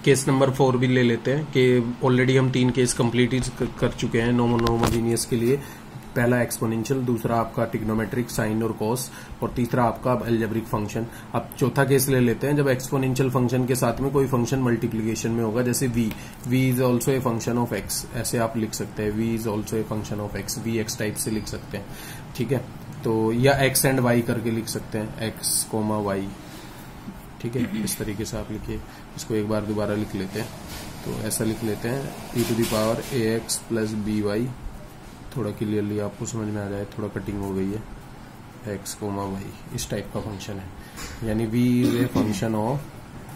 Case number 4 भी ले लेते हैं कि ऑलरेडी हम 3 केस कंप्लीट कर चुके हैं नॉन होमोजेनियस के लिए। पहला एक्सपोनेंशियल, दूसरा आपका ट्रिग्नोमेट्रिक साइन और कॉस, और तीसरा आपका अलजेब्रिक फंक्शन। अब चौथा केस ले लेते हैं जब एक्सपोनेंशियल फंक्शन के साथ में कोई फंक्शन मल्टीप्लीकेशन में होगा, जैसे v is also a function of x, ऐसे आप लिख सकते हैं v is also a function of x, v x type से लिख सकते हैं, ठीक है। तो या x एंड y करके लिख सकते हैं, x, y, ठीक है। इस तरीके से आप लिखिए, इसको एक बार दोबारा लिख लेते हैं। तो ऐसा लिख लेते हैं e⁴ax प्लस by, थोड़ा क्लियरली आपको समझ में आ जाए, थोड़ा कटिंग हो गई है, x, y, इस टाइप का फंक्शन है। यानी v is a function of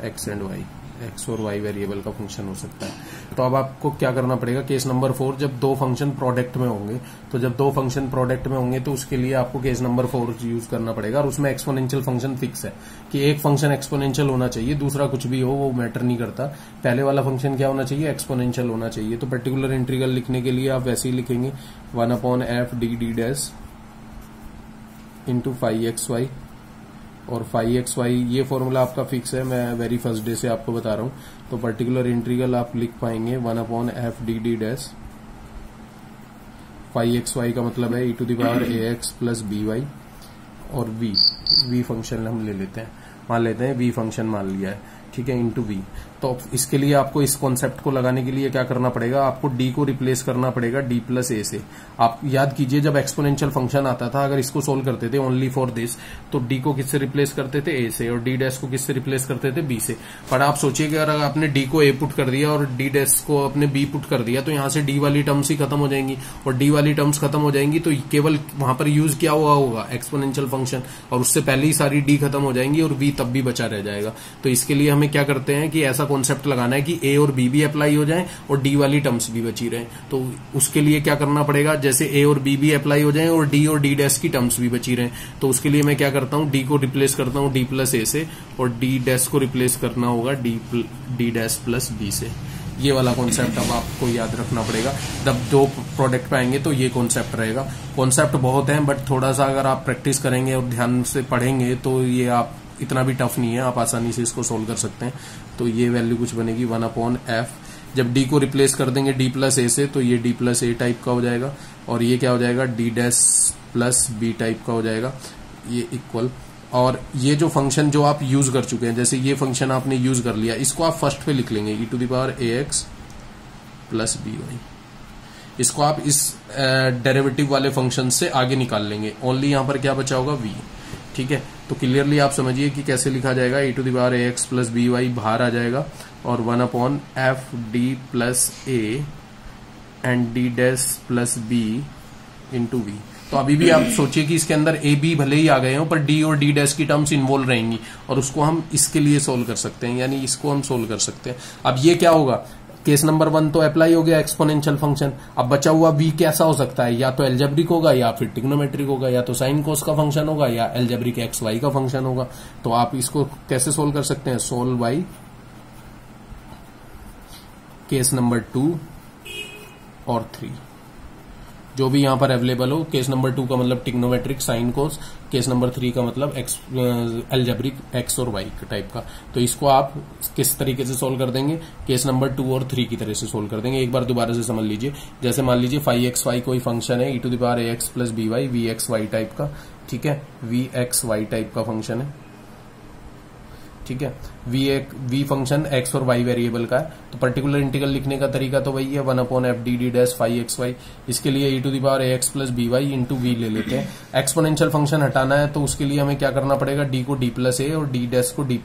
x and y, x और y वेरिएबल का फंक्शन हो सकता है। तो अब आपको क्या करना पड़ेगा, केस नंबर 4 जब दो फंक्शन प्रोडक्ट में होंगे, तो जब दो फंक्शन प्रोडक्ट में होंगे तो उसके लिए आपको केस नंबर 4 यूज करना पड़ेगा, और उसमें एक्सपोनेंशियल फंक्शन फिक्स है कि एक फंक्शन एक्सपोनेंशियल होना चाहिए, दूसरा कुछ भी हो वो मैटर नहीं करता। पहले वाला फंक्शन क्या होना चाहिए, एक्सपोनेंशियल होना चाहिए। तो पर्टिकुलर इंटीग्रल लिखने के लिए आप वैसे ही लिखेंगे 1/f(d)d' इंटू 5xy, और 5xy ये फॉर्मूला आपका फिक्स है, मैं वेरी फर्स्ट डे से आपको बता रहा हूं। तो पर्टिकुलर इंटीग्रल आप लिख पाएंगे 1/f(d)d', 5xy का मतलब है e⁴ax प्लस by, और v फंक्शन हम ले लेते हैं, मान लेते हैं v फंक्शन मान लिया है, ठीक है, इंटू v। तो इसके लिए आपको इस कॉन्सेप्ट को लगाने के लिए क्या करना पड़ेगा, आपको d को रिप्लेस करना पड़ेगा d प्लस a से। आप याद कीजिए जब एक्सपोनेंशियल फंक्शन आता था, अगर इसको सोल्व करते थे ओनली फॉर दिस, तो d को किससे रिप्लेस करते थे, a से, और d डैश को किससे रिप्लेस करते थे, b से। पर आप सोचिए कि अगर आपने d को a पुट कर दिया और d डैश को आपने b पुट कर दिया, तो यहां से d वाली टर्म्स ही खत्म हो जाएंगी, और d वाली टर्म्स खत्म हो जाएंगी तो केवल वहां पर यूज क्या हुआ होगा, एक्सपोनेंशियल फंक्शन, और उससे पहले ही सारी d खत्म हो जाएंगी और v तब भी बचा रह जाएगा। तो इसके लिए हमें क्या करते हैं कि ऐसा कॉन्सेप्ट लगाना है कि a और b भी अप्लाई हो जाए और d वाली टर्म्स भी बची रहे। तो उसके लिए क्या करना पड़ेगा, जैसे a और b भी अप्लाई हो जाए और d डैश की टर्म्स भी बची रहे, तो उसके लिए मैं क्या करता हूं, d को रिप्लेस करता हूं d प्लस a से, और d डैश को रिप्लेस करना होगा d डैश प्लस b से। ये वाला कॉन्सेप्ट अब आपको याद रखना पड़ेगा, जब दो प्रोडक्ट पे आएंगे तो ये कॉन्सेप्ट रहेगा। कॉन्सेप्ट बहुत है, बट थोड़ा सा अगर आप प्रैक्टिस करेंगे और ध्यान से पढ़ेंगे तो ये आप इतना भी टफ नहीं है, आप आसानी से इसको सोल्व कर सकते हैं। तो ये वैल्यू कुछ बनेगी 1/f, जब d को रिप्लेस कर देंगे d प्लस a से, तो ये d प्लस a टाइप का हो जाएगा, और ये क्या हो जाएगा, d dash plus b type का हो जाएगा, ये इक्वल। और ये जो फंक्शन जो आप यूज कर चुके हैं, जैसे ये फंक्शन आपने यूज कर लिया, इसको आप फर्स्ट पे लिख लेंगे e⁴ax प्लस by। इसको आप इस डेरिवेटिव वाले फंक्शन से आगे निकाल लेंगे, ओनली यहां पर क्या बचा होगा, v, ठीक है। तो क्लियरली आप समझिए कि कैसे लिखा जाएगा, e⁴ax प्लस by बाहर आ जाएगा, और 1/f(d plus a and d dash plus b into v। तो अभी भी आप सोचिए कि इसके अंदर a b भले ही आ गए हो, पर d और d डैश की टर्म्स इन्वॉल्व रहेंगी, और उसको हम इसके लिए सोल्व कर सकते हैं, यानी इसको हम सोल्व कर सकते हैं। अब ये क्या होगा, केस नंबर 1 तो अप्लाई हो गया एक्सपोनेंशियल फंक्शन, अब बचा हुआ v कैसा हो सकता है, या तो अलजेब्रिक होगा, या फिर ट्रिग्नोमेट्रिक होगा, या तो साइन कोस का फंक्शन होगा, या अलजेब्रिक एक्स वाई का फंक्शन होगा। तो आप इसको कैसे सोल्व कर सकते हैं, सोल्व बाई केस नंबर 2 और 3, जो भी यहां पर अवेलेबल हो। केस नंबर 2 का मतलब trigonometric sine cos, case number 3 का मतलब अलजेब्रिक एक्स और वाई टाइप का। तो इसको आप किस तरीके से सोल्व कर देंगे, केस नंबर 2 और 3 की तरह से सोल्व कर देंगे। एक बार दोबारा से समझ लीजिए, जैसे मान लीजिए 5xy कोई फंक्शन है e⁴ax plus by, vxy type का, ठीक है, vxy टाइप का फंक्शन है, ठीक है। v फंक्शन x और y वेरिएबल का है, तो पर्टिकुलर इंटीग्रल लिखने का तरीका तो वही है 1/f(d)d' 5xy। इसके लिए e⁴ax plus by into v ले लेते हैं। एक्सपोनेंशियल फंक्शन हटाना है तो उसके लिए हमें क्या करना पड़ेगा, d को d प्लस a और d डैश को d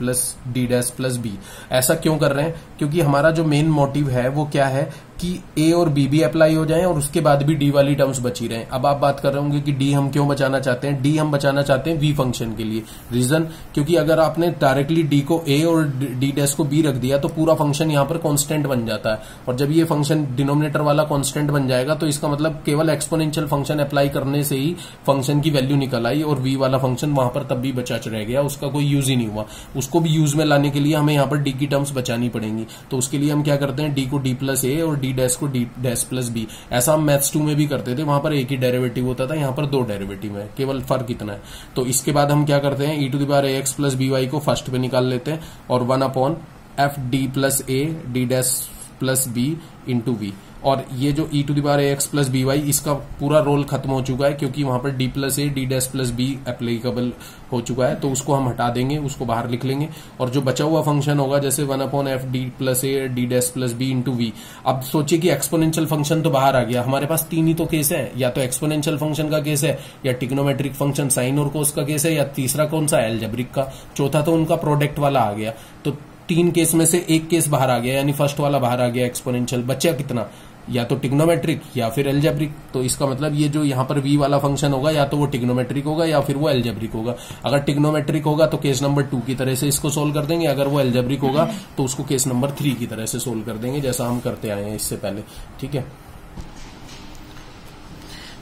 डैश प्लस b। ऐसा क्यों कर रहे हैं, क्योंकि हमारा जो मेन मोटिव है वो क्या है कि a और b भी अप्लाई हो जाएं और उसके बाद भी d वाली टर्म्स बची रहें। अब आप बात कर रहे होंगे कि d हम क्यों बचाना चाहते हैं, d हम बचाना चाहते हैं v फंक्शन के लिए। रीजन, क्योंकि अगर आपने डायरेक्टली d को a और d डैश को b रख दिया तो पूरा फंक्शन यहां पर कांस्टेंट बन जाता है, और जब ये फंक्शन डिनोमिनेटर वाला कांस्टेंट बन जाएगा तो इसका मतलब केवल एक्सपोनेंशियल फंक्शन अप्लाई करने से ही फंक्शन की वैल्यू निकल आई, और v वाला फंक्शन वहां पर तब भी बचा रह गया, उसका कोई यूज ही नहीं हुआ। उसको भी यूज में लाने के लिए हमें यहाँ पर d की टर्म्स बचानी पड़ेंगी। तो उसके लिए हम क्या करते हैं, d को d प्लस a और d डैश को d डैश प्लस b। ऐसा हम मैथ्स 2 में भी करते थे, वहां पर एक ही डेरिवेटिव होता था, यहाँ पर 2 डेरिवेटिव है, केवल फर्क इतना है। तो इसके बाद हम क्या करते हैं, e⁴ax प्लस by को फर्स्ट पे निकाल लेते हैं, और 1/f F D plus A D dash plus B into V. और ये जो e to the power ax plus B Y, इसका पूरा रोल खत्म हो चुका है क्योंकि वहां पर d plus A D dash plus be applicable हो चुका है, तो उसको हम हटा देंगे, उसको बाहर लिख लेंगे। और जो बचा हुआ फंक्शन होगा जैसे 1/f D plus A D dash plus B into V. अब सोचिए कि एक्सपोनेंशियल फंक्शन तो बाहर आ गया, हमारे पास तीन ही तो केस है, या तो एक्सपोनेंशियल फंक्शन का केस है, या ट्रिग्नोमेट्रिक फंक्शन साइन और कोस का केस है, या तीसरा कौन सा एलजेब्रिक का, चौथा तो उनका प्रोडक्ट वाला आ गया। तो तीन केस में से एक केस बाहर आ गया, यानी फर्स्ट वाला बाहर आ गया एक्सपोनेंशियल। बचा कितना, या तो ट्रिग्नोमेट्रिक या फिर एल्जेब्रिक। तो इसका मतलब ये जो यहाँ पर v वाला फंक्शन होगा या तो वो ट्रिग्नोमेट्रिक होगा या फिर वो एल्जेब्रिक होगा। अगर ट्रिग्नोमेट्रिक होगा तो केस नंबर 2 की तरह से इसको सोल्व कर देंगे, अगर वो एल्जेब्रिक होगा तो उसको केस नंबर 3 की तरह से सोल्व कर देंगे, जैसा हम करते आए हैं इससे पहले। ठीक है,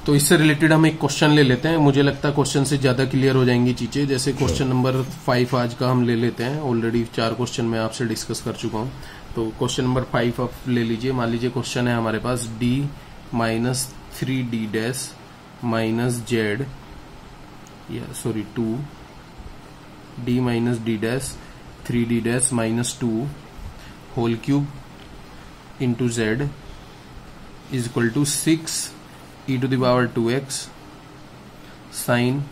तो इससे रिलेटेड हम एक क्वेश्चन ले लेते हैं, मुझे लगता है क्वेश्चन से ज्यादा क्लियर हो जाएंगी चीजें। जैसे क्वेश्चन नंबर 5 आज का हम ले लेते हैं, ऑलरेडी 4 क्वेश्चन मैं आपसे डिस्कस कर चुका हूं। तो क्वेश्चन नंबर 5 आप ले लीजिए। मान लीजिए क्वेश्चन है हमारे पास d minus 3d dash minus Z, या sorry 2 d minus D dash 3d dash minus 2 whole cube into Z is equal to 6 e to the power 2x sine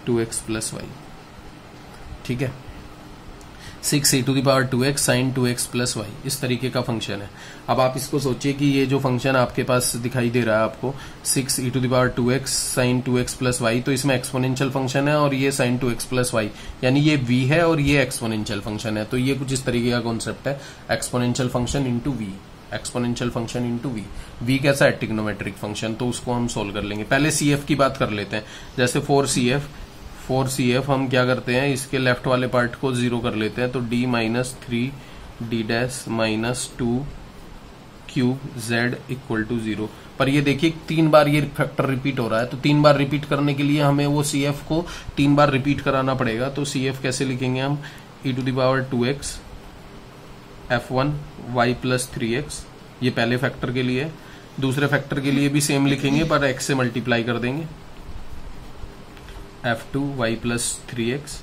2x plus Y. ठीक है, 6 e to the power 2x sine 2x plus Y, इस तरीके का function है। अब आप इसको सोचिए कि ये जो फंक्शन आपके पास दिखाई दे रहा है आपको 6 e to the power 2x sine 2x plus Y, तो इसमें एक्सपोनेंशियल फंक्शन है और ये साइन 2x प्लस वाई, यानी ये v है और ये एक्सपोनेंशियल फंक्शन है। तो ये कुछ इस तरीके का कॉन्सेप्ट है, exponential function into V, exponential function into V. V कैसा है, ट्रिग्नोमेट्रिक फंक्शन, तो उसको हम सोल्व कर लेंगे। पहले CF की बात कर लेते हैं। जैसे 4CF हम क्या करते हैं, इसके लेफ्ट वाले पार्ट को 0 कर लेते हैं, तो d minus 3d dash minus 2 cube z equal to 0। पर ये देखिए 3 बार ये फैक्टर रिपीट हो रहा है, तो 3 बार रिपीट करने के लिए हमें वो CF को 3 बार रिपीट कराना पड़ेगा। तो CF कैसे लिखेंगे हम, e to the power 2x f1 y plus 3x, ये पहले फैक्टर के लिए। दूसरे फैक्टर के लिए भी सेम लिखेंगे पर x से मल्टीप्लाई कर देंगे, f2 y प्लस 3x।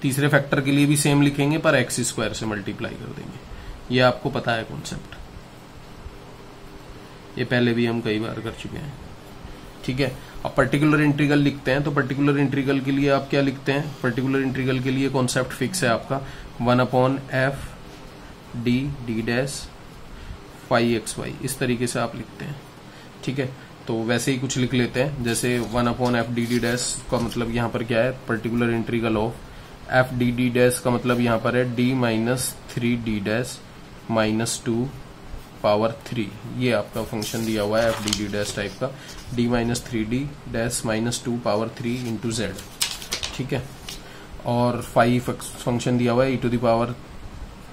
तीसरे फैक्टर के लिए भी सेम लिखेंगे पर x स्क्वायर से मल्टीप्लाई कर देंगे। ये आपको पता है कॉन्सेप्ट, ये पहले भी हम कई बार कर चुके हैं। ठीक है, अब पर्टिकुलर इंटीग्रल लिखते हैं, तो पर्टिकुलर इंटीग्रल के लिए आप क्या लिखते हैं, पर्टिकुलर इंटीग्रल के लिए कॉन्सेप्ट फिक्स है आपका 1/f D dash phi X Y, इस तरीके से आप लिखते हैं। ठीक है, तो वैसे ही कुछ लिख लेते हैं, जैसे 1/f डी डैश का मतलब यहाँ पर क्या है, particular integral of f D dash का मतलब यहाँ पर है d minus 3d dash minus 2 power 3। ये आपका फंक्शन दिया हुआ है f डी डैश टाइप का, d minus 3d dash minus 2 power 3 into Z. ठीक है, और फाई फंक्शन दिया हुआ है e to the power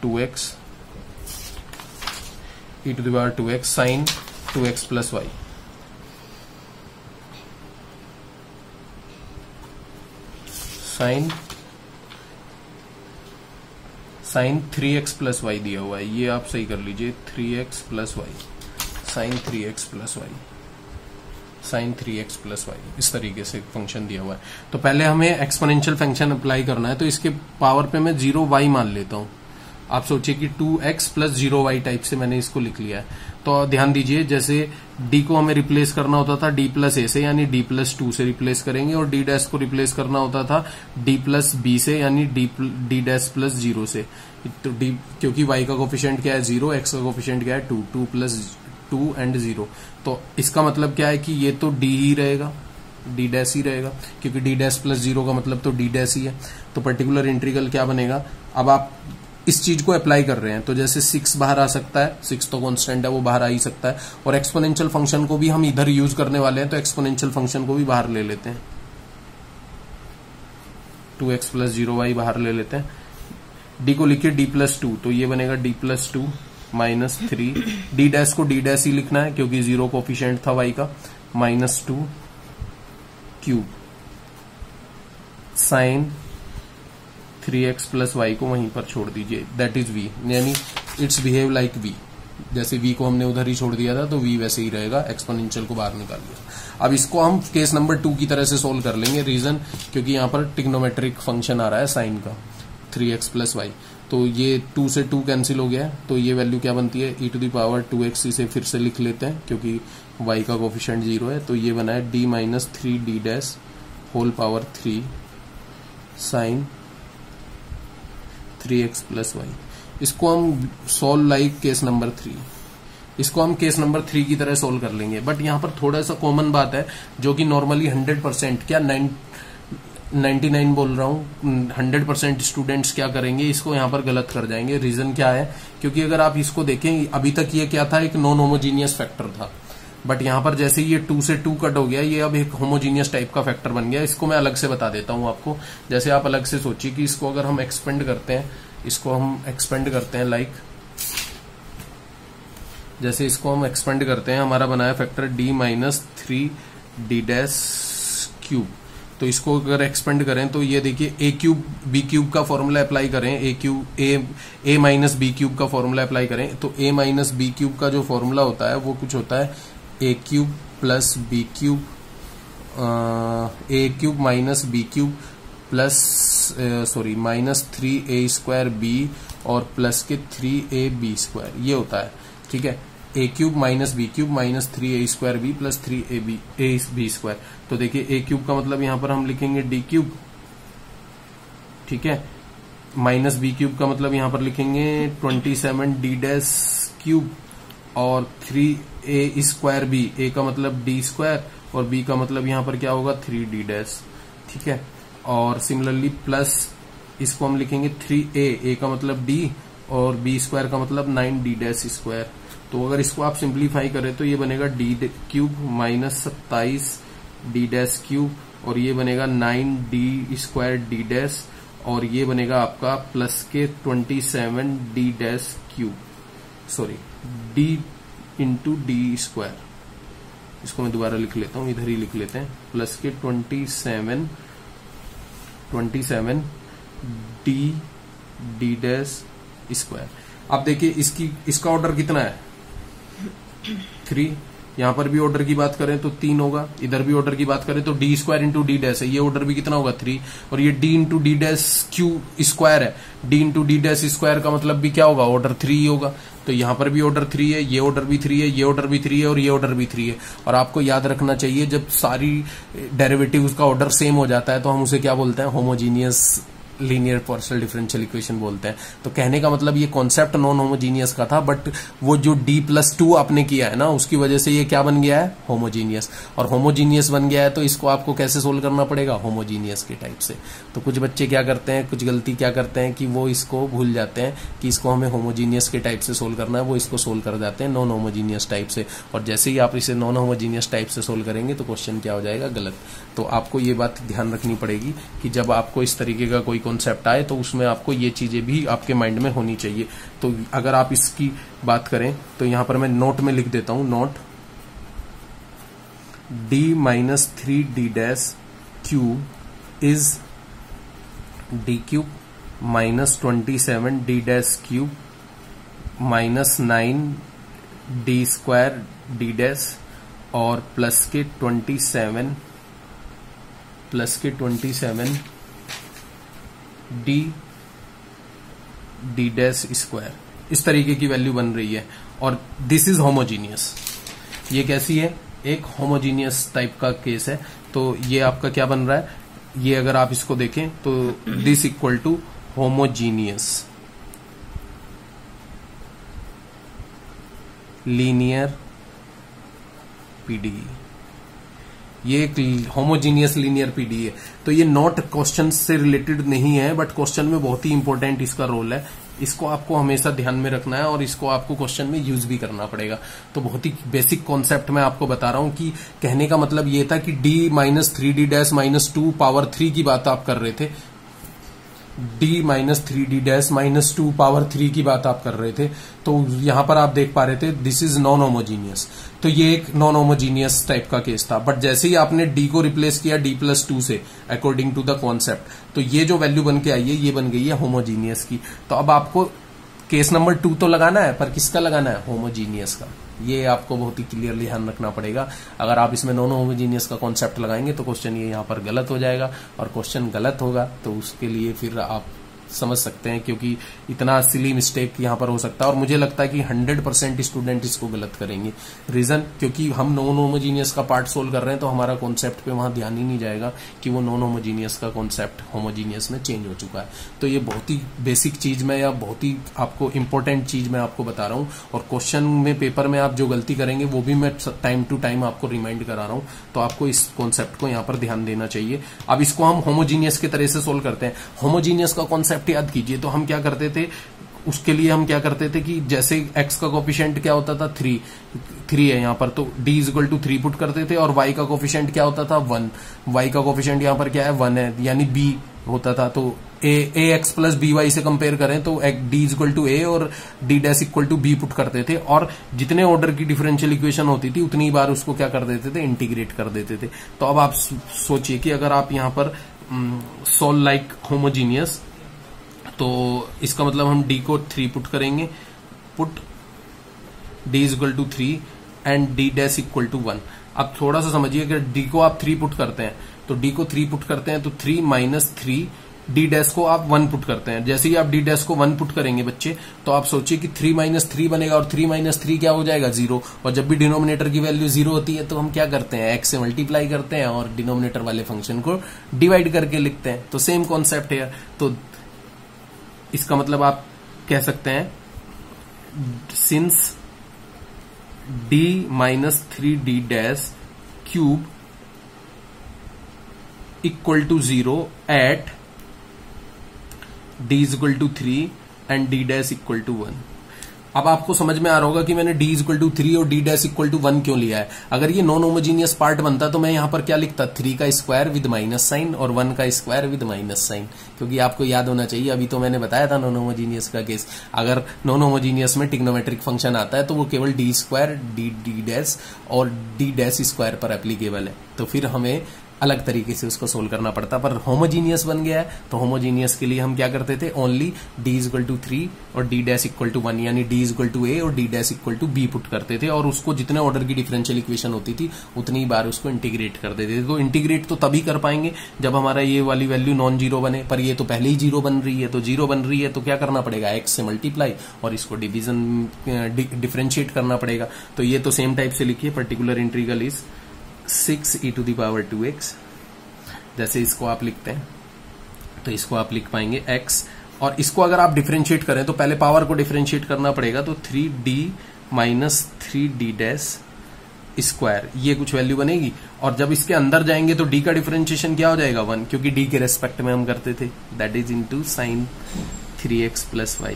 2x e to the power 2x sine 2x plus Y. Sine 3x plus Y दिया हुआ है, ये आप सही कर लीजिए, 3x plus Y, sine 3x plus Y, sine 3x plus Y, इस तरीके से फंक्शन दिया हुआ है। तो पहले हमें एक्सपोनेंशियल फंक्शन अप्लाई करना है, तो इसके पावर पे मैं 0y मान लेता हूं। आप सोचिए कि 2x प्लस 0y टाइप से मैंने इसको लिख लिया है। तो ध्यान दीजिए, जैसे d को हमें रिप्लेस करना होता था d प्लस a से, यानी d प्लस 2 से रिप्लेस करेंगे, और d डैश को रिप्लेस करना होता था d प्लस b से, यानी d डैश प्लस 0 से। तो d, क्योंकि y का कोफिशिएंट क्या है 0, x का कोफिशिएंट क्या है 2 प्लस 2 एंड 0। तो इसका मतलब क्या है कि ये तो d ही रहेगा, d डैश ही रहेगा, क्योंकि d डैश प्लस 0 का मतलब तो d डैश ही है। तो पर्टिकुलर इंटीग्रल क्या बनेगा, अब आप इस चीज को अप्लाई कर रहे हैं, तो जैसे 6 बाहर आ सकता है, 6 तो कांस्टेंट है वो बाहर आ ही सकता है, और एक्सपोनेंशियल फंक्शन को भी हम इधर यूज करने वाले हैं, तो एक्सपोनेंशियल फंक्शन को भी बाहर ले लेते हैं, 2x प्लस 0y बाहर ले लेते हैं। d को लिखिए d प्लस 2, तो ये बनेगा d plus 2 minus 3, d dash को d डैश ही लिखना है क्योंकि 0 कोफिशिएंट था y का, minus 2 cube sine 3x plus y को वहीं पर छोड़ दीजिए, दैट इज v, यानी इट्स बिहेव लाइक v। जैसे v को हमने उधर ही छोड़ दिया था तो v वैसे ही रहेगा, एक्सपोनेंशियल को बाहर निकाल लिया। अब इसको हम केस नंबर 2 की तरह से सोल्व कर लेंगे, रीजन क्योंकि यहाँ पर ट्रिग्नोमेट्रिक फंक्शन आ रहा है साइन का। 3x plus Y. तो ये 2 से 2 कैंसिल हो गया, तो ये वैल्यू क्या बनती है e to the power 2x। इसे फिर से लिख लेते हैं क्योंकि y का कोफिशिएंट 0 है। तो ये बना है d minus 3d dash whole power 3 sine 3x plus y. इसको हम सोल्व लाइक केस नंबर 3, इसको हम केस नंबर 3 की तरह सोल्व कर लेंगे। बट यहाँ पर थोड़ा सा कॉमन बात है जो कि नॉर्मली 100% क्या 99 बोल रहा हूँ, 100% स्टूडेंट्स क्या करेंगे, इसको यहाँ पर गलत कर जाएंगे। रीजन क्या है, क्योंकि अगर आप इसको देखें अभी तक ये क्या था, एक नॉन होमोजीनियस फैक्टर था। बट यहाँ पर जैसे ये 2 से 2 कट हो गया, ये अब एक होमोजीनियस टाइप का फैक्टर बन गया। इसको मैं अलग से बता देता हूँ आपको। जैसे आप अलग से सोचिए कि इसको अगर हम एक्सपेंड करते हैं, इसको हम एक्सपेंड करते हैं लाइक, जैसे इसको हम एक्सपेंड करते हैं, हमारा बनाया factor d minus 3d dash cube. तो इसको अगर एक्सपेंड करें तो ये देखिए a क्यूब b क्यूब का फॉर्मूला अप्लाई करें, a माइनस b क्यूब का फॉर्मूला अप्लाई करें, तो a माइनस b क्यूब का जो फॉर्मूला होता है वो कुछ होता है a cube plus b cube, a cube minus b cube plus sorry minus 3a square b और प्लस के 3ab स्क्वायर, ये होता है। ठीक है, a cube minus b cube minus 3a square b plus 3ab square. तो देखिए a cube का मतलब यहां पर हम लिखेंगे d क्यूब, ठीक है, माइनस b क्यूब का मतलब यहां पर लिखेंगे 27d डैश क्यूब और 3a स्क्वायर b, a का मतलब d स्क्वायर और b का मतलब यहां पर क्या होगा 3d डैश। ठीक है, और सिमिलरली प्लस इसको हम लिखेंगे 3a, a का मतलब d और b स्क्वायर का मतलब 9d डैश स्क्वायर। तो अगर इसको आप सिंप्लीफाई करें तो ये बनेगा d cube minus 27d dash cube और ये बनेगा 9d स्क्वायर d डैश और ये बनेगा आपका प्लस के 27d dash cube, sorry d into D square. इसको मैं दोबारा लिख लेता हूं, इधर ही लिख लेते हैं, प्लस के 27 डी डैश स्क्वायर। अब देखिए इसका ऑर्डर कितना है 3, यहां पर भी ऑर्डर की बात करें तो 3 होगा, इधर भी ऑर्डर की बात करें तो D square into D dash है, ये ऑर्डर भी कितना होगा 3 और ये D into D dash Q square है, D into D dash square का मतलब भी क्या होगा ऑर्डर 3 ही होगा। तो यहां पर भी ऑर्डर 3 है, ये ऑर्डर भी 3 है, ये ऑर्डर भी 3 है और ये ऑर्डर भी 3 है। और आपको याद रखना चाहिए जब सारी डेरिवेटिव्स का ऑर्डर सेम हो जाता है तो हम उसे क्या बोलते हैं, homogeneous linear partial differential equation बोलते हैं। तो कहने का मतलब ये कॉन्सेप्ट नॉन होमोजीनियस का था, बट वो जो d+2 आपने किया है ना उसकी वजह से ये क्या बन गया है होमोजीनियस, और होमोजीनियस बन गया है तो इसको आपको कैसे सोल्व करना पड़ेगा होमोजीनियस के टाइप से। तो कुछ बच्चे क्या करते हैं, कुछ गलती क्या करते हैं कि वो इसको भूल जाते हैं कि इसको हमें होमोजीनियस के टाइप से सोल्व करना है, वो इसको सोल्व कर जाते हैं नॉन होमोजीनियस टाइप से, और जैसे ही आप इसे नॉन होमोजीनियस टाइप से सोल्व करेंगे तो क्वेश्चन क्या हो जाएगा गलत। तो आपको ये बात ध्यान रखनी पड़ेगी कि जब आपको इस तरीके का कोई कॉन्सेप्ट आए तो उसमें आपको ये चीजें भी आपके माइंड में होनी चाहिए। तो अगर आप इसकी बात करें तो यहां पर मैं नोट में लिख देता हूं, note d minus 3d dash cube is d cube minus 27d dash cube minus 9d square d dash और प्लस के 27 डी डैश स्क्वायर, इस तरीके की वैल्यू बन रही है। और दिस इज होमोजीनियस, ये कैसी है, एक होमोजीनियस टाइप का केस है। तो ये आपका क्या बन रहा है, ये अगर आप इसको देखें तो this equal to homogeneous linear PDE, ये एक होमोजीनियस लीनियर पीडीई है। तो ये नॉट क्वेश्चन से रिलेटेड नहीं है, बट क्वेश्चन में बहुत ही इंपॉर्टेंट इसका रोल है। इसको आपको हमेशा ध्यान में रखना है और इसको आपको क्वेश्चन में यूज भी करना पड़ेगा। तो बहुत ही बेसिक कॉन्सेप्ट मैं आपको बता रहा हूं कि कहने का मतलब ये था कि d minus 3d dash minus 2 power 3 की बात आप कर रहे थे, d minus 3d dash minus 2 power 3 की बात आप कर रहे थे। तो यहां पर आप देख पा रहे थे दिस इज नॉन होमोजीनियस, तो ये एक नॉन होमोजीनियस टाइप का केस था। बट जैसे ही आपने d को रिप्लेस किया d+2 से अकॉर्डिंग टू द कॉन्सेप्ट, तो ये जो वैल्यू बन के आई है ये बन गई है होमोजीनियस की। तो अब आपको केस नंबर 2 तो लगाना है, पर किसका लगाना है, होमोजीनियस का। ये आपको बहुत ही क्लियरली ध्यान रखना पड़ेगा। अगर आप इसमें नॉन होमोजीनियस का कॉन्सेप्ट लगाएंगे तो क्वेश्चन ये यहाँ पर गलत हो जाएगा, और क्वेश्चन गलत होगा तो उसके लिए फिर आप समझ सकते हैं, क्योंकि इतना सिली मिस्टेक यहाँ पर हो सकता है और मुझे लगता है कि 100% स्टूडेंट इसको गलत करेंगे। रीजन, क्योंकि हम नॉन होमोजीनियस का पार्ट सोल्व कर रहे हैं तो हमारा कॉन्सेप्ट पे वहां ध्यान ही नहीं जाएगा कि वो नॉन होमोजीनियस का कॉन्सेप्ट होमोजीनियस में चेंज हो चुका है। तो ये बहुत ही बेसिक चीज में या बहुत ही आपको इंपॉर्टेंट चीज मैं आपको बता रहा हूँ, और क्वेश्चन में पेपर में आप जो गलती करेंगे वो भी मैं टाइम टू टाइम आपको रिमाइंड करा रहा हूँ। तो आपको इस कॉन्सेप्ट को यहाँ पर ध्यान देना चाहिए। अब इसको हम होमोजीनियस की तरह से सोल्व करते हैं। होमोजीनियस का कॉन्सेप्ट याद कीजिए, तो हम क्या करते थे, उसके लिए हम क्या करते थे कि जैसे x का कोफिशिएंट क्या होता था 3 है यहाँ पर, तो d इक्वल टू 3 पुट करते थे, और y का कोफिशिएंट क्या होता था 1, y का कोफिशिएंट यहाँ पर क्या है 1 है, यानी b होता था। तो ax प्लस by से कंपेयर करें तो d इक्वल टू a और d dash equal to b put करते थे, और जितने ऑर्डर की डिफरेंशियल इक्वेशन होती थी उतनी बार उसको क्या कर देते थे, इंटीग्रेट कर देते थे। तो अब आप सोचिए कि अगर आप यहाँ पर सोल्व लाइक होमोजीनियस, तो इसका मतलब हम d को 3 पुट करेंगे, put d equal to 3 and d dash equal to 1। अब थोड़ा सा समझिए कि d को आप 3 पुट करते हैं, तो d को 3 पुट करते हैं तो 3 माइनस 3, d डैश को आप 1 पुट करते हैं। जैसे ही आप d डैश को 1 पुट करेंगे बच्चे, तो आप सोचिए कि 3 माइनस 3 बनेगा, और 3 माइनस 3 क्या हो जाएगा 0। और जब भी डिनोमिनेटर की वैल्यू 0 होती है तो हम क्या करते हैं, x से मल्टीप्लाई करते हैं और डिनोमिनेटर वाले फंक्शन को डिवाइड करके लिखते हैं। तो सेम कॉन्सेप्ट है। तो इसका मतलब आप कह सकते हैं since d minus 3d dash cube equal to 0 at d equal to 3 and d dash equal to 1। अब आपको समझ में आ रहा होगा कि मैंने d इक्वल टू 3 और d डैश इक्वल टू 1 क्यों लिया है। अगर ये नॉन होमोजीनियस पार्ट बनता तो मैं यहां पर क्या लिखता, 3 का स्क्वायर विद माइनस साइन और 1 का स्क्वायर विद माइनस साइन, क्योंकि आपको याद होना चाहिए, अभी तो मैंने बताया था नॉन होमोजीनियस का केस। अगर नॉन होमोजीनियस में ट्रिग्नोमेट्रिक फंक्शन आता है तो वो केवल d स्क्वायर d डैश और d डैश स्क्वायर पर एप्लीकेबल है, तो फिर हमें अलग तरीके से उसको सोल्व करना पड़ता। पर होमोजीनियस बन गया है तो होमोजीनियस के लिए हम क्या करते थे, ओनली d इक्वल टू 3 और d डैश इक्वल टू 1, यानी d इक्वल टू a और d dash equal to b put करते थे, और उसको जितने ऑर्डर की डिफरेंशियल इक्वेशन होती थी उतनी बार उसको इंटीग्रेट कर देते थे। तो इंटीग्रेट तो तभी कर पाएंगे जब हमारा ये वाली वैल्यू नॉन जीरो बने, पर ये तो पहले ही जीरो बन रही है। तो जीरो बन रही है तो क्या करना पड़ेगा, x से मल्टीप्लाई और इसको डिवीजन डिफरेंशिएट करना पड़ेगा। तो ये तो सेम टाइप से लिखिए, particular integral is 6e to the power 2x। जैसे इसको आप लिखते हैं तो इसको आप लिख पाएंगे x, और इसको अगर आप डिफरेंशिएट करें तो पहले पावर को डिफरेंशिएट करना पड़ेगा, तो 3d minus 3d dash square, ये कुछ वैल्यू बनेगी। और जब इसके अंदर जाएंगे तो d का डिफरेंशिएशन क्या हो जाएगा 1, क्योंकि d के रेस्पेक्ट में हम करते थे, that is into sine 3x plus y।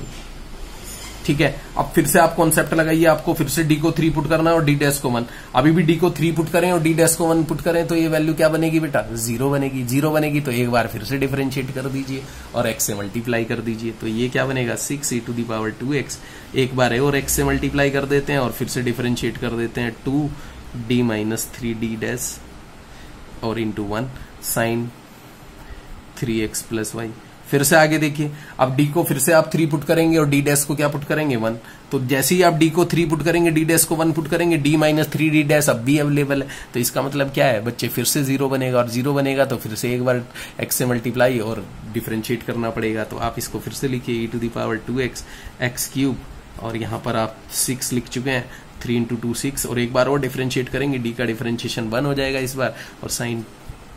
ठीक है, अब फिर से आप कॉन्सेप्ट लगाइए, आपको फिर से d को 3 पुट करना है और d डैश को 1। अभी भी d को 3 पुट करें और d डैश को 1 पुट करें तो ये वैल्यू क्या बनेगी बेटा, 0 बनेगी। 0 बनेगी तो एक बार फिर से डिफरेंशिएट कर दीजिए और x से मल्टीप्लाई कर दीजिए, तो ये क्या बनेगा 6e to the power 2x। एक बार है और x से मल्टीप्लाई कर देते हैं और फिर से डिफरेंशिएट कर देते हैं 2d माइनस 3d डैश और into 1 sine 3x plus y। फिर से आगे देखिए, अब d को फिर से आप 3 पुट करेंगे और d डैश को क्या पुट करेंगे 1। तो जैसे ही आप d को 3 पुट करेंगे d डैश को 1 पुट करेंगे, d माइनस 3d डैश अब भी अवेलेबल है। तो इसका मतलब क्या है बच्चे, फिर से 0 बनेगा, और 0 बनेगा तो फिर से एक बार x से मल्टीप्लाई और डिफरेंशिएट करना पड़ेगा। तो आप इसको फिर से लिखिए e to the power 2x x cube, और यहाँ पर आप 6 लिख चुके हैं, 3 इंटू 2 6, और एक बार और डिफरेंशिएट करेंगे, d का डिफरेंशिएशन 1 हो जाएगा इस बार, और sign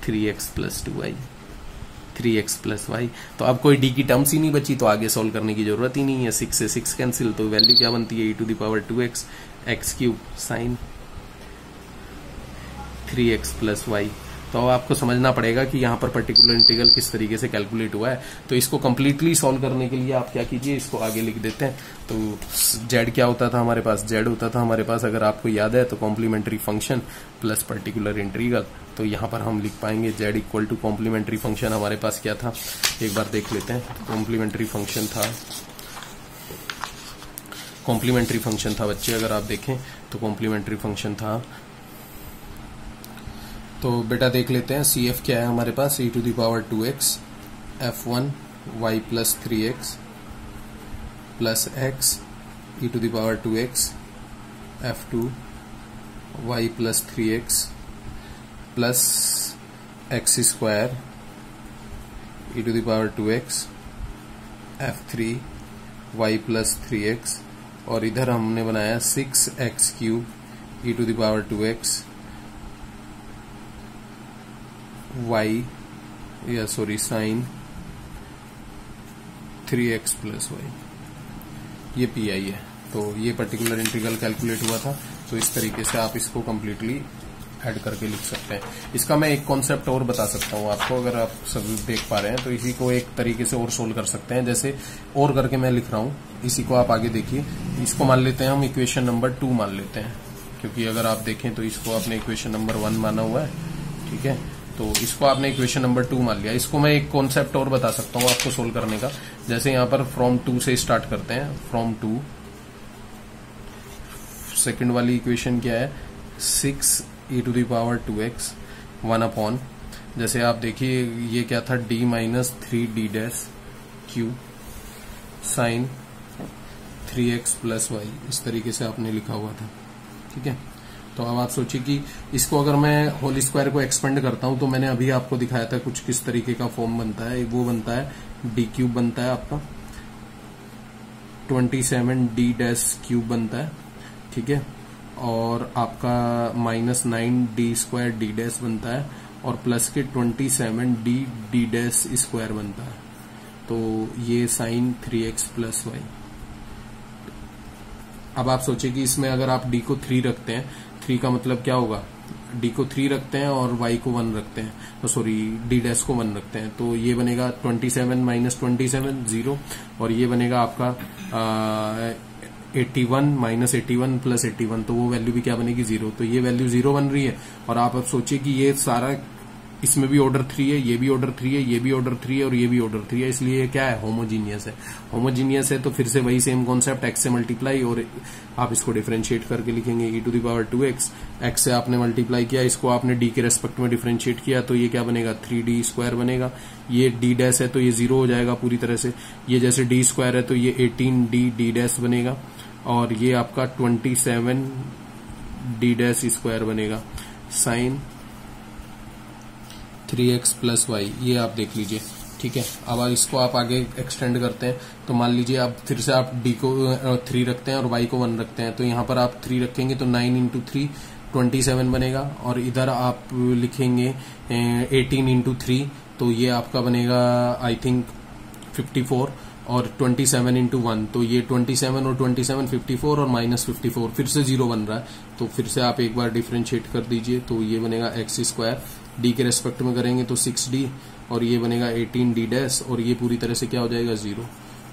3x plus 2y 3x plus y। तो अब कोई d की टर्म्स ही नहीं बची, तो आगे सोल्व करने की जरूरत ही नहीं है। 6 से 6 कैंसिल, तो वैल्यू क्या बनती है e to the power 2x x cube sine 3x plus y। तो अब आपको समझना पड़ेगा कि यहाँ पर पर्टिकुलर इंटीग्रल किस तरीके से कैलकुलेट हुआ है। तो इसको कंप्लीटली सॉल्व करने के लिए आप क्या कीजिए, इसको आगे लिख देते हैं। तो z क्या होता था हमारे पास, z होता था हमारे पास, अगर आपको याद है तो complementary function plus particular integral. तो यहाँ पर हम लिख पाएंगे z equal to complementary function हमारे पास क्या था, एक बार देख लेते हैं। कॉम्प्लीमेंट्री फंक्शन था बच्चे, अगर आप देखें तो कॉम्प्लीमेंट्री फंक्शन था, तो बेटा देख लेते हैं CF क्या है हमारे पास, e to the power 2x f1 y plus 3x plus x e to the power 2x f2 y plus 3x plus x square e to the power 2x f3 y plus 3x और इधर हमने बनाया 6x³ e to the power 2x y या sorry sine 3x plus y, ये PI है। तो ये particular integral calculate हुआ था। तो इस तरीके से आप इसको कंप्लीटली ऐड करके लिख सकते हैं। इसका मैं एक कॉन्सेप्ट और बता सकता हूँ आपको, अगर आप सब देख पा रहे हैं तो इसी को एक तरीके से और सोल्व कर सकते हैं। जैसे और करके मैं लिख रहा हूँ, इसी को आप आगे देखिए। इसको मान लेते हैं हम इक्वेशन नंबर 2 मान लेते हैं, क्योंकि अगर आप देखें तो इसको आपने इक्वेशन नंबर 1 माना हुआ है, ठीक है। तो इसको आपने इक्वेशन नंबर 2 मान लिया। इसको मैं एक कॉन्सेप्ट और बता सकता हूँ आपको सोल्व करने का। जैसे यहाँ पर फ्रॉम 2 से स्टार्ट करते हैं। फ्रॉम 2 सेकंड वाली इक्वेशन क्या है, 6 e to the power 2x 1 upon, जैसे आप देखिए ये क्या था, d minus 3d dash q sine 3x plus y, इस तरीके से आपने लिखा हुआ था, ठीक है। तो अब आप सोचिए कि इसको अगर मैं होल स्क्वायर को एक्सपेंड करता हूं तो मैंने अभी आपको दिखाया था कुछ किस तरीके का फॉर्म बनता है। वो बनता है d³ बनता है आपका 27d डैश क्यूब बनता है, ठीक है। और आपका माइनस 9d² d डैश बनता है और प्लस के 27d d डैश स्क्वायर बनता है। तो ये साइन 3x प्लस y। अब आप सोचिए कि इसमें अगर आप d को 3 रखते हैं, 3 का मतलब क्या होगा, d को 3 रखते हैं और y को 1 रखते हैं, तो सॉरी d डैश को 1 रखते हैं, तो ये बनेगा 27 माइनस 27 0, और ये बनेगा आपका 81 माइनस 81 प्लस 81, तो वो वैल्यू भी क्या बनेगी 0। तो ये वैल्यू 0 बन रही है। और आप अब सोचिए कि ये सारा, इसमें भी ऑर्डर 3 है, ये भी ऑर्डर 3 है, ये भी ऑर्डर 3 है और ये भी ऑर्डर 3 है, इसलिए ये क्या है, होमोजीनियस है। होमोजीनियस है तो फिर से वही सेम कॉन्सेप्ट, x से मल्टीप्लाई और आप इसको डिफरेंशिएट करके लिखेंगे e to the power 2x। x से आपने मल्टीप्लाई किया, इसको आपने d के रेस्पेक्ट में डिफरेंशिएट किया, तो ये क्या बनेगा 3d² बनेगा। ये d डैश है तो ये 0 हो जाएगा पूरी तरह से। ये जैसे d² है तो ये 18d d डैश बनेगा और ये आपका 27d डैश स्क्वायर बनेगा साइन 3x प्लस y। ये आप देख लीजिए, ठीक है। अब इसको आप आगे एक्सटेंड करते हैं तो मान लीजिए आप फिर से आप d को 3 रखते हैं और y को 1 रखते हैं, तो यहाँ पर आप 3 रखेंगे तो 9 इंटू 3 27 बनेगा, और इधर आप लिखेंगे 18 इंटू 3, तो ये आपका बनेगा आई थिंक 54, और 27 इंटू 1, तो ये 27 और 27 54 और माइनस 54, फिर से 0 बन रहा है, तो फिर से आप एक बार डिफरेंशिएट कर दीजिए, तो ये बनेगा x², d के रेस्पेक्ट में करेंगे तो 6d, और ये बनेगा 18d डैश, और ये पूरी तरह से क्या हो जाएगा 0।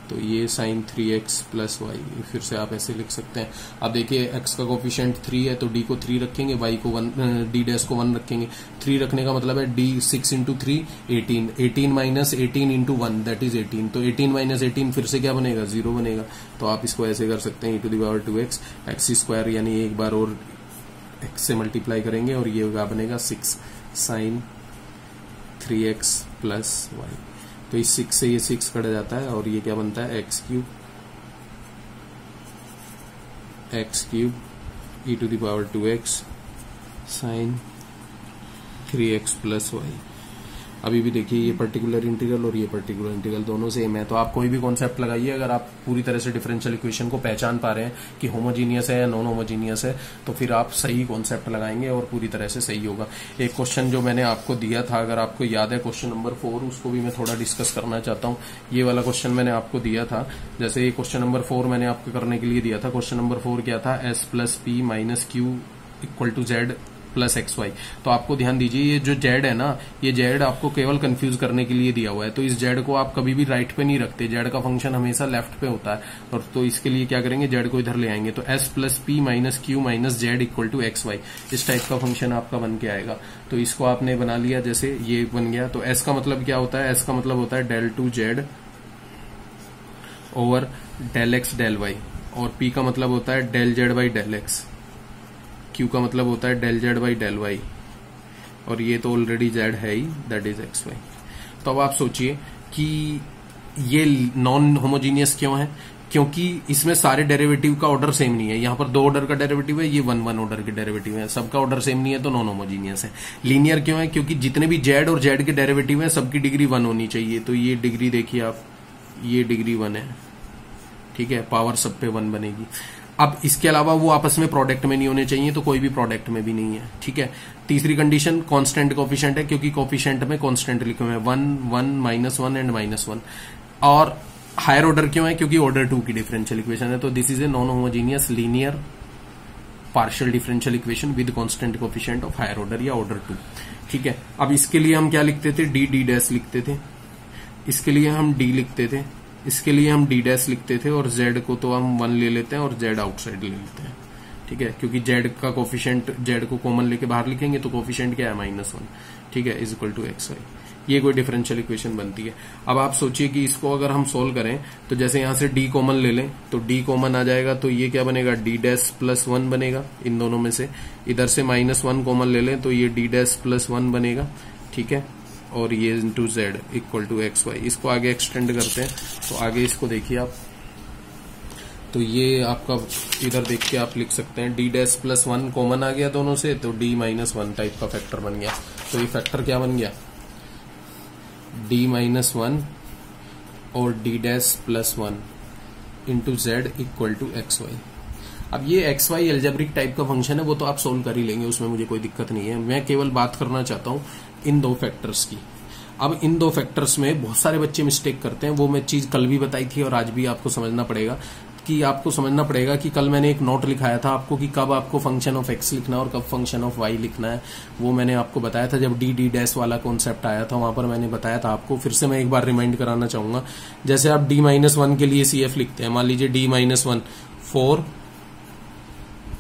तो ये साइन 3x प्लस y, फिर से आप ऐसे लिख सकते हैं। अब देखिए x का कोफिशिएंट 3 है तो d को 3 रखेंगे, y को 1, d डैश को 1 रखेंगे। 3 रखने का मतलब है d 6 into 3 18, 18 minus 18 into 1 that is 18, तो 18 माइनस 18 फिर से क्या बनेगा 0 बनेगा। तो आप इसको ऐसे कर सकते हैं e to the power 2x x², यानी एक बार और x से मल्टीप्लाई करेंगे और ये क्या बनेगा 6 साइन 3x प्लस y। तो इस 6 से ये 6 कट जाता है और ये क्या बनता है x³ e to the power 2x sine 3x plus y। अभी भी देखिए ये पर्टिकुलर इंटीग्रल और ये पर्टिकुलर इंटीग्रल दोनों सेम है। तो आप कोई भी कॉन्सेप्ट लगाइए, अगर आप पूरी तरह से डिफरेंशियल इक्वेशन को पहचान पा रहे हैं कि होमोजीनियस है या नॉन होमोजीनियस है, तो फिर आप सही कॉन्सेप्ट लगाएंगे और पूरी तरह से सही होगा। एक क्वेश्चन जो मैंने आपको दिया था, अगर आपको याद है, क्वेश्चन नंबर 4, उसको भी मैं थोड़ा डिस्कस करना चाहता हूँ। ये वाला क्वेश्चन मैंने आपको दिया था, जैसे ये क्वेश्चन नंबर 4 मैंने आपको करने के लिए दिया था। क्वेश्चन नंबर 4 क्या था, s plus p minus q equal to z plus XY। तो आपको ध्यान दीजिए, ये जो Z है ना, ये Z आपको केवल कंफ्यूज करने के लिए दिया हुआ है, तो इस Z को आप कभी भी राइट पे नहीं रखते, Z का फंक्शन हमेशा लेफ्ट पे होता है। और तो इसके लिए क्या करेंगे, Z को इधर ले आएंगे, तो s plus p minus q minus z equal to XY, इस टाइप का फंक्शन आपका बन के आएगा। तो इसको आपने बना लिया, जैसे ये बन गया। तो s का मतलब क्या होता है, s का मतलब होता है del to Z over del x del y, और p का मतलब होता है del Z by del x, Q का मतलब होता है del Z by del y, और ये तो ऑलरेडी Z है ही, दैट इज XY। तो अब आप सोचिए कि ये नॉन होमोजीनियस क्यों है, क्योंकि इसमें सारे डेरिवेटिव का ऑर्डर सेम नहीं है। यहाँ पर 2 ऑर्डर का डेरिवेटिव है, ये 1 ऑर्डर के डेरिवेटिव है, सबका ऑर्डर सेम नहीं है, तो नॉन होमोजीनियस है। लीनियर क्यों है, क्योंकि जितने भी Z और Z के डेरिवेटिव है सबकी डिग्री 1 होनी चाहिए। तो ये डिग्री देखिए आप ये डिग्री 1 है, ठीक है, पावर सब पे 1 बनेगी। अब इसके अलावा वो आपस में प्रोडक्ट में नहीं होने चाहिए, तो कोई भी प्रोडक्ट में भी नहीं है, ठीक है। तीसरी कंडीशन कांस्टेंट कोफिशिएंट है, क्योंकि कोफिशिएंट में कांस्टेंट लिखे हुए हैं 1, 1, -1 एंड -1। और हायर ऑर्डर क्यों है? क्योंकि ऑर्डर 2 की डिफरेंशियल इक्वेशन है, तो this is a non homogeneous linear partial differential equation with constant coefficient of higher order या ऑर्डर 2, ठीक है। अब इसके लिए हम क्या लिखते थे? डी डैश लिखते थे, इसके लिए हम डी लिखते थे, इसके लिए हम डी डैश लिखते थे, और जेड को तो हम 1 ले लेते हैं और जेड आउटसाइड ले लेते हैं, ठीक है, क्योंकि जेड का कोफिशिएंट, जेड को कॉमन लेके बाहर लिखेंगे तो कोफिशिएंट क्या है? -1, ठीक है, is equal to x y. ये कोई डिफरेंशियल इक्वेशन बनती है। अब आप सोचिए कि इसको अगर हम सोल्व करें तो जैसे यहां से डी कॉमन ले लें तो डी कॉमन आ जाएगा, तो ये क्या बनेगा? डी डैश प्लस 1 बनेगा इन दोनों में से। इधर से -1 कॉमन ले लें तो ये डी डैश प्लस 1 बनेगा, ठीक है, और ये into z equal to x y. इसको आगे एक्सटेंड करते हैं, तो आगे इसको देखिए आप, तो ये आपका इधर देख के आप लिख सकते हैं डी डैश प्लस 1 कॉमन आ गया दोनों से, तो डी -1 टाइप का फैक्टर बन गया। तो ये फैक्टर क्या बन गया? डी -1 और d dash plus 1 into z equal to x y. अब ये एक्स वाई एल्जेब्रिक टाइप का फंक्शन है, वो तो आप सोल्व कर ही लेंगे, उसमें मुझे कोई दिक्कत नहीं है। मैं केवल बात करना चाहता हूं इन दो फैक्टर्स की। अब इन दो फैक्टर्स में बहुत सारे बच्चे मिस्टेक करते हैं, वो मैं चीज कल भी बताई थी और आज भी आपको समझना पड़ेगा कि कल मैंने एक नोट लिखाया था आपको कि कब आपको फंक्शन ऑफ एक्स लिखना है और कब फंक्शन ऑफ वाई लिखना है। वो मैंने आपको बताया था जब डी डैश वाला कॉन्सेप्ट आया था, वहां पर मैंने बताया था आपको। फिर से मैं एक बार रिमाइंड कराना चाहूंगा। जैसे आप डी -1 के लिए CF लिखते हैं, मान लीजिए डी -1 4,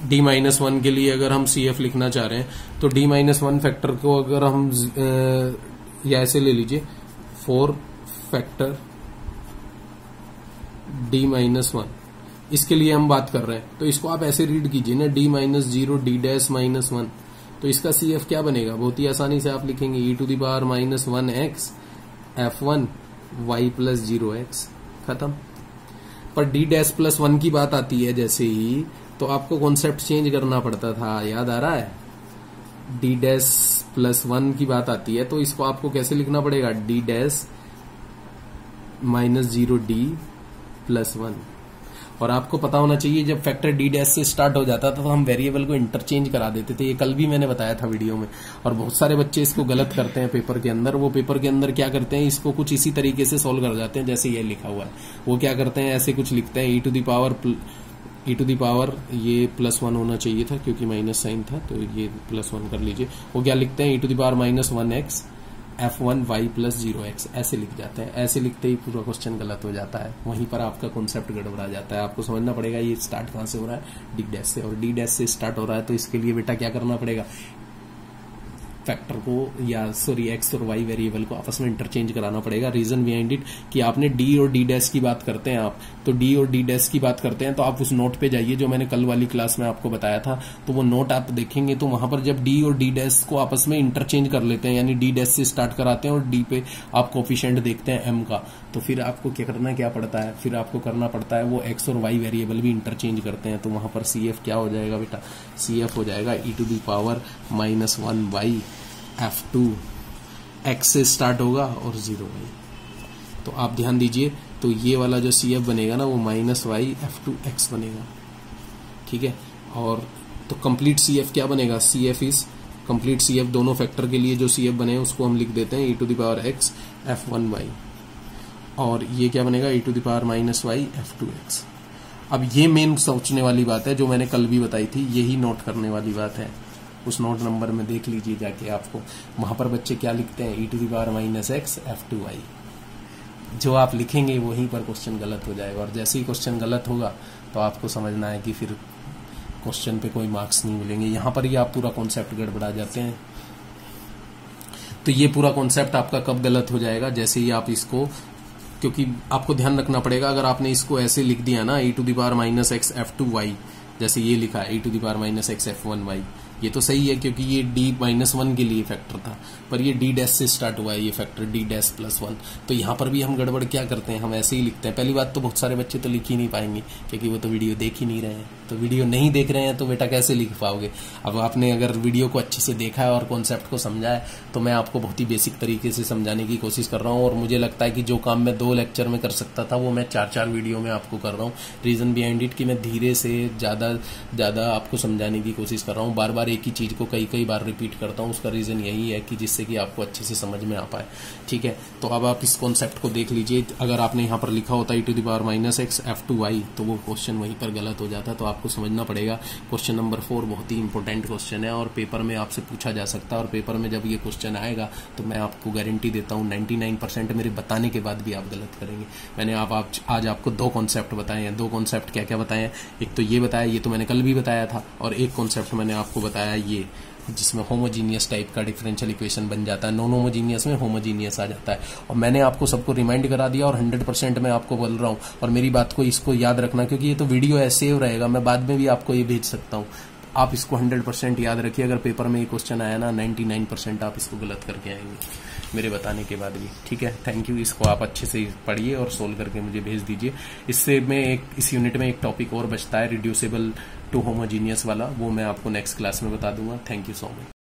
डी -1 के लिए अगर हम CF लिखना चाह रहे हैं तो डी -1 फैक्टर को अगर हम या ऐसे ले लीजिए 4 फैक्टर डी -1, इसके लिए हम बात कर रहे हैं, तो इसको आप ऐसे रीड कीजिए ना, डी -0 डी डैश -1, तो इसका CF क्या बनेगा? बहुत ही आसानी से आप लिखेंगे e⁻⁻1x f1 y plus 0x, खत्म। पर डी डैश प्लस 1 की बात आती है जैसे ही, तो आपको कॉन्सेप्ट चेंज करना पड़ता था, याद आ रहा है? डी डैश प्लस 1 की बात आती है तो इसको आपको कैसे लिखना पड़ेगा? D dash -0 D plus 1। और आपको पता होना चाहिए जब फैक्टर डी डैश से स्टार्ट हो जाता था तो हम वेरिएबल को इंटरचेंज करा देते थे। ये कल भी मैंने बताया था वीडियो में, और बहुत सारे बच्चे इसको गलत करते हैं पेपर के अंदर। वो पेपर के अंदर क्या करते हैं, इसको कुछ इसी तरीके से सोल्व कर जाते हैं जैसे ये लिखा हुआ है। वो क्या करते हैं, ऐसे कुछ लिखते हैं e टू दी पावर ये +1 होना चाहिए था क्योंकि माइनस साइन था, तो ये +1 कर लीजिए। वो क्या लिखते हैं, e⁻⁻1x f1 y plus 0x, ऐसे लिख जाते हैं। ऐसे लिखते ही पूरा क्वेश्चन गलत हो जाता है, वहीं पर आपका कॉन्सेप्ट गड़बड़ा जाता है। आपको समझना पड़ेगा ये स्टार्ट कहां से हो रहा है, डी डैश से, और डी डैश से स्टार्ट हो रहा है तो इसके लिए बेटा क्या करना पड़ेगा, फैक्टर को एक्स और वाई वेरिएबल को आपस में इंटरचेंज कराना पड़ेगा। रीजन बिहाइंड इट कि आपने डी और डी डैश की बात करते हैं आप, तो डी और डी डैश की बात करते हैं तो आप उस नोट पे जाइए जो मैंने कल वाली क्लास में आपको बताया था। तो वो नोट आप देखेंगे तो वहां पर जब डी और डी डैश को आपस में इंटरचेंज कर लेते हैं, यानी डी डैश से स्टार्ट कराते हैं और डी पे आप कोफिशिएंट देखते हैं एम का, तो फिर आपको क्या पड़ता है, फिर आपको करना पड़ता है वो एक्स और वाई वेरिएबल भी इंटरचेंज करते हैं। तो वहां पर CF क्या हो जाएगा बेटा, CF हो जाएगा e⁻⁻1y f2 x से स्टार्ट होगा और 0y। तो आप ध्यान दीजिए, तो ये वाला जो CF बनेगा ना वो -y f2 x बनेगा, ठीक है। और तो कंप्लीट CF क्या बनेगा, CF इज कंप्लीट CF दोनों फैक्टर के लिए जो CF बने उसको हम लिख देते हैं e⁻x f1y, और ये क्या बनेगा e⁻−y f2x। अब ये मेन सोचने वाली बात है जो मैंने कल भी बताई थी, यही नोट करने वाली बात है। उस नोट नंबर में देख लीजिए जाके, आपको वहां पर बच्चे क्या लिखते हैं e⁻−x f2y। जो आप लिखेंगे वहीं पर क्वेश्चन गलत हो जाएगा, और जैसे ही क्वेश्चन गलत होगा तो आपको समझना है कि फिर क्वेश्चन पे कोई मार्क्स नहीं मिलेंगे। यहां पर ही आप पूरा कॉन्सेप्ट गड़बड़ा जाते हैं। तो ये पूरा कॉन्सेप्ट आपका कब गलत हो जाएगा, जैसे ही आप इसको, क्योंकि आपको ध्यान रखना पड़ेगा, अगर आपने इसको ऐसे लिख दिया ना e⁻−x f2y, जैसे ये लिखा है e⁻−x f1y, ये तो सही है क्योंकि ये d-1 के लिए फैक्टर था, पर ये d' से स्टार्ट हुआ है ये फैक्टर d'+1। तो यहाँ पर भी हम गड़बड़ क्या करते हैं, हम ऐसे ही लिखते हैं। पहली बात तो बहुत सारे बच्चे तो लिख ही नहीं पाएंगे क्योंकि वो तो वीडियो देख ही नहीं रहे हैं। तो वीडियो नहीं देख रहे हैं तो बेटा कैसे लिख पाओगे। अब आपने अगर वीडियो को अच्छे से देखा है और कॉन्सेप्ट को समझा है तो मैं आपको बहुत ही बेसिक तरीके से समझाने की कोशिश कर रहा हूँ। और मुझे लगता है कि जो काम मैं 2 लेक्चर में कर सकता था वो मैं 4-4 वीडियो में आपको कर रहा हूँ। रीजन बिहाइंड इट कि मैं धीरे से ज़्यादा आपको समझाने की कोशिश कर रहा हूँ। बार बार एक ही चीज़ को कई बार रिपीट करता हूँ। उसका रीज़न यही है कि जिससे कि आपको अच्छे से समझ में आ पाए। ठीक है, तो अब आप इस कॉन्सेप्ट को देख लीजिए। अगर आपने यहाँ पर लिखा होता e⁻⁻x f2y तो वो क्वेश्चन वहीं पर गलत हो जाता। तो आपको समझना पड़ेगा। क्वेश्चन नंबर 4 बहुत ही इंपॉर्टेंट क्वेश्चन है और पेपर में आपसे पूछा जा सकता है। और पेपर में जब ये क्वेश्चन आएगा तो मैं आपको गारंटी देता हूँ 99% मेरे बताने के बाद भी आप गलत करेंगे। मैंने आज आपको 2 कॉन्सेप्ट बताए हैं। 2 कॉन्सेप्ट क्या क्या बताए हैं, एक तो ये बताया, ये तो मैंने कल भी बताया था, और एक कॉन्सेप्ट मैंने आपको बताया ये जिसमें होमोजीनियस टाइप का डिफरेंशियल इक्वेशन बन जाता है, नॉन होमोजीनियस में होमोजीनियस आ जाता है। और मैंने आपको सबको रिमाइंड करा दिया और 100% मैं आपको बोल रहा हूँ। और मेरी बात को इसको याद रखना क्योंकि ये तो वीडियो ऐसे ही रहेगा, मैं बाद में भी आपको ये भेज सकता हूँ। आप इसको 100% याद रखिए। अगर पेपर में ये क्वेश्चन आया ना 99% आप इसको गलत करके आएंगे मेरे बताने के बाद भी। ठीक है, थैंक यू। इसको आप अच्छे से पढ़िए और सोल्व करके मुझे भेज दीजिए। इससे मैं इस यूनिट में एक टॉपिक और बचता है रिड्यूसिबल टू होमोजीनियस वाला, वो मैं आपको नेक्स्ट क्लास में बता दूंगा। Thank you so much.